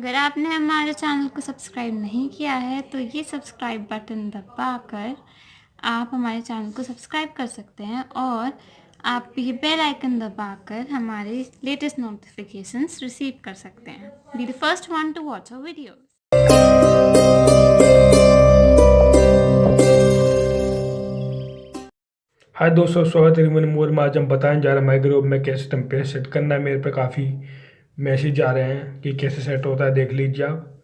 अगर आपने हमारे चैनल को सब्सक्राइब नहीं किया है तो ये सब्सक्राइब बटन दबाकर आप हमारे चैनल को सब्सक्राइब कर सकते हैं और आप ये बेल आइकन दबाकर हमारे लेटेस्ट नोटिफिकेशंस रिसीव कर सकते हैं। Be the first one to watch our videos. Hi दोस्तों, स्वागत है रिमन मोर में। आज हम बताने जा रहे हैं माइक्रोवेव में कैसे टेम्परेचर सेट करना है। मेरे पे काफ़ी मैसेज आ रहे हैं कि कैसे सेट होता है, देख लीजिए आप।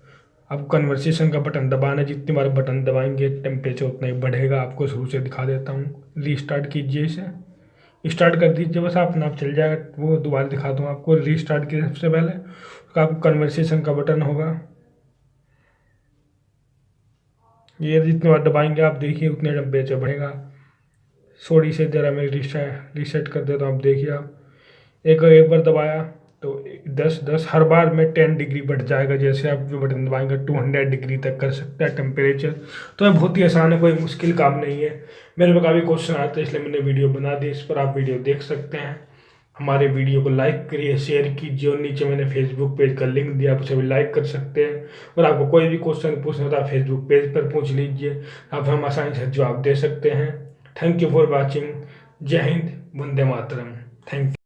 अब कन्वर्सेशन का बटन दबाना है, जितनी बार बटन दबाएंगे टेम्परेचर उतना ही बढ़ेगा। आपको शुरू से दिखा देता हूँ। रीस्टार्ट कीजिए, इसे स्टार्ट कर दीजिए, बस अपना आप चल जाएगा। वो दोबारा दिखा दूँ आपको। रीस्टार्ट किए सबसे पहले उसका आपको कन्वर्सेशन का बटन होगा, ये जितनी बार दबाएंगे आप देखिए उतने टेम्परेचर बढ़ेगा। सॉरी से ज़रा मैं रीसेट कर देता हूँ। आप देखिए, आप एक बार दबाया तो 10 हर बार में 10 डिग्री बढ़ जाएगा। जैसे आप जो बटन दबाएंगे 200 डिग्री तक कर सकता है टेम्परेचर। तो ये बहुत ही आसान है, कोई मुश्किल काम नहीं है। मेरे पे काफ़ी क्वेश्चन आते हैं इसलिए मैंने वीडियो बना दी। इस पर आप वीडियो देख सकते हैं। हमारे वीडियो को लाइक करिए, शेयर कीजिए और नीचे मैंने फेसबुक पेज का लिंक दिया, आप उसे भी लाइक कर सकते हैं। और आपको कोई भी क्वेश्चन पूछना होता है फेसबुक पेज पर पूछ लीजिए, आप हम आसानी से जवाब दे सकते हैं। Thank you for watching. जय हिंद, वंदे मातरम। Thank you.